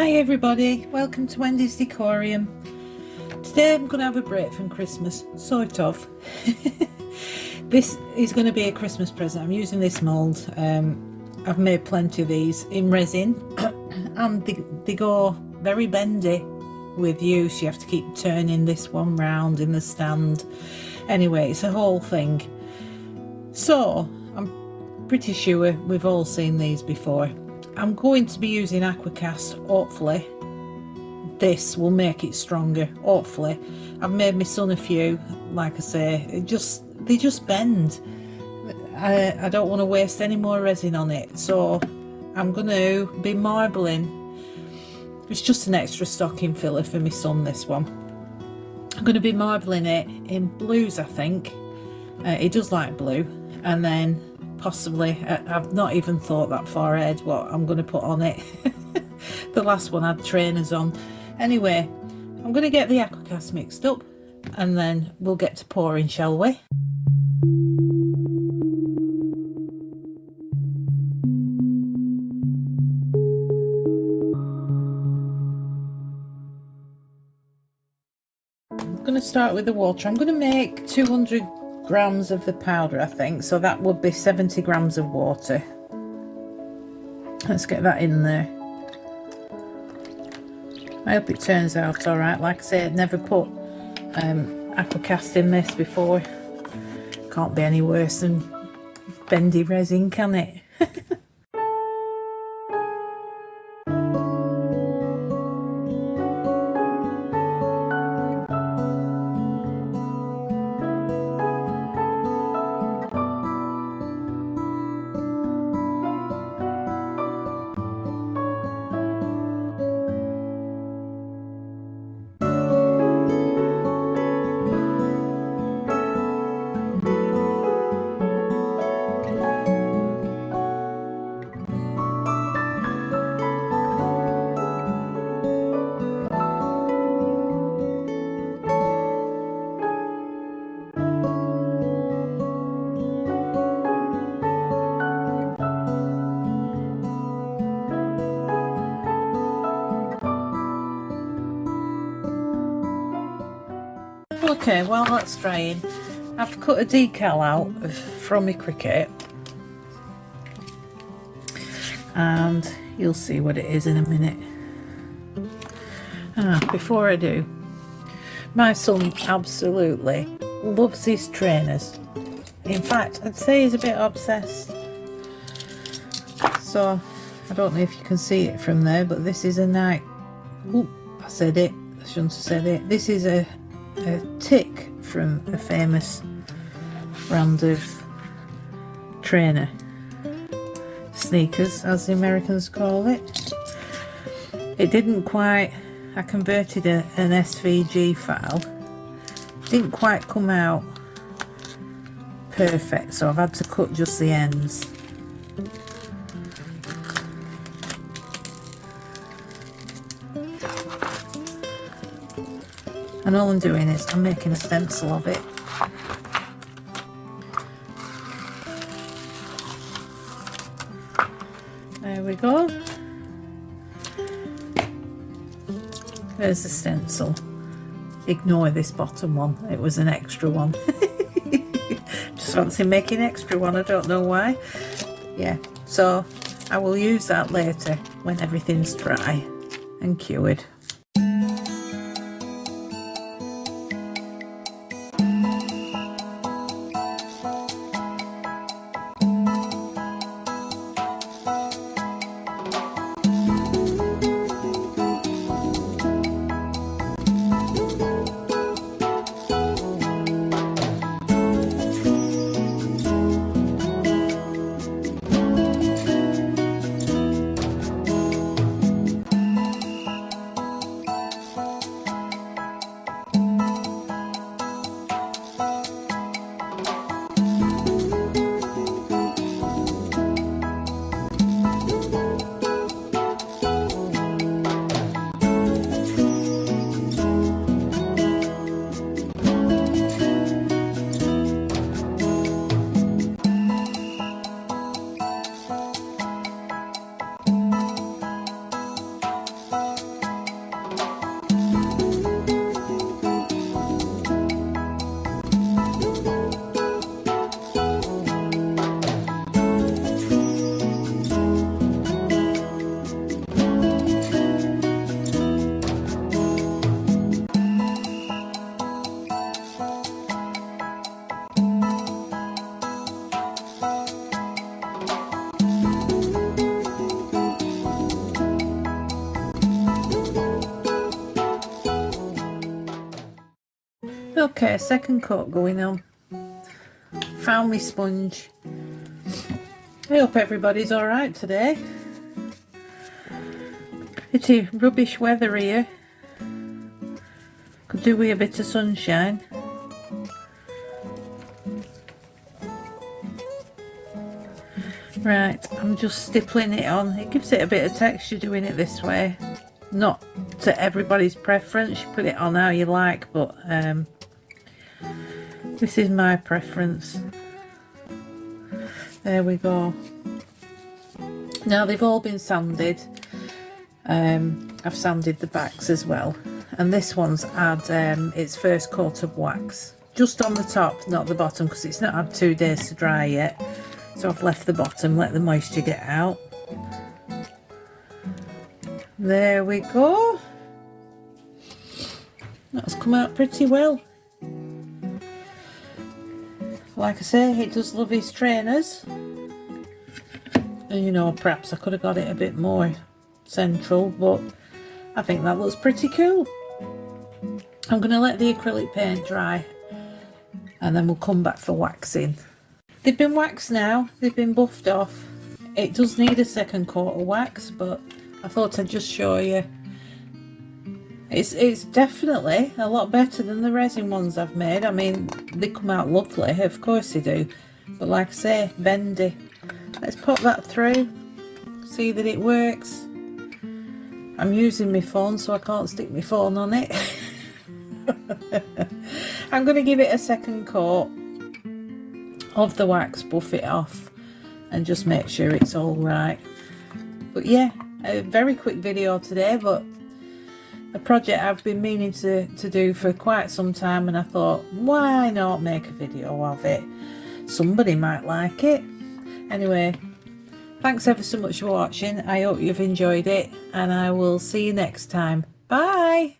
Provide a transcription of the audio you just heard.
Hi everybody, welcome to Wendy's Decorium. Today I'm going to have a break from Christmas, sort of. This is going to be a Christmas present. I'm using this mould. I've made plenty of these in resin and they go very bendy with use. You have to keep turning this one round in the stand. Anyway, it's a whole thing. So I'm pretty sure we've all seen these before. I'm going to be using aquacast. Hopefully this will make it stronger. Hopefully. I've made my son a few. Like I say, they just bend. I don't want to waste any more resin on it, so I'm going to be marbling. It's just an extra stocking filler for my son, this one. I'm going to be marbling it in blues, I think. He does like blue. And then possibly, I've not even thought that far ahead what I'm going to put on it. The last one had trainers on. Anyway, I'm going to get the aquacast mixed up and then we'll get to pouring, shall we? I'm going to start with the water. I'm going to make 200 grams of the powder, I think, so that would be 70 grams of water. Let's get that in there. I hope it turns out all right. Like I say, I'd never put aquacast in this before. Can't be any worse than bendy resin, can it? Okay, while that's drying, I've cut a decal out from my Cricut and you'll see what it is in a minute. Before I do, my son absolutely loves his trainers. In fact, I'd say he's a bit obsessed. So, I don't know if you can see it from there, but this is a Nike. Ooh, I said it. I shouldn't have said it. This is a tick from a famous brand of trainer sneakers, as the Americans call it. It didn't quite, I converted an SVG file, didn't quite come out perfect, so I've had to cut just the ends. And all I'm doing is I'm making a stencil of it. There we go. There's the stencil. Ignore this bottom one, it was an extra one. Just fancy making extra one, I don't know why. Yeah, so I will use that later when everything's dry and cured. Okay, second coat going on. Found my sponge. I hope everybody's alright today. Pretty rubbish weather here. Could do with a bit of sunshine. Right, I'm just stippling it on. It gives it a bit of texture doing it this way. Not to everybody's preference, you put it on how you like, but this is my preference. There we go. Now they've all been sanded. I've sanded the backs as well, and this one's had its first coat of wax just on the top, not the bottom, because it's not had 2 days to dry yet. So I've left the bottom, let the moisture get out. There we go. That's come out pretty well. Like I say, it does love his trainers. And you know, perhaps I could have got it a bit more central, but I think that looks pretty cool. I'm going to let the acrylic paint dry and then we'll come back for waxing. They've been waxed now, they've been buffed off. It does need a second coat of wax, but I thought I'd just show you. It's definitely a lot better than the resin ones I've made. I mean, they come out lovely, of course they do. But like I say, bendy. Let's put that through, see that it works. I'm using my phone, so I can't stick my phone on it. I'm going to give it a second coat of the wax, buff it off, and just make sure it's all right. But yeah, a very quick video today, but a project I've been meaning to do for quite some time, and I thought, why not make a video of it? Somebody might like it. Anyway, thanks ever so much for watching. I hope you've enjoyed it, and I will see you next time. Bye.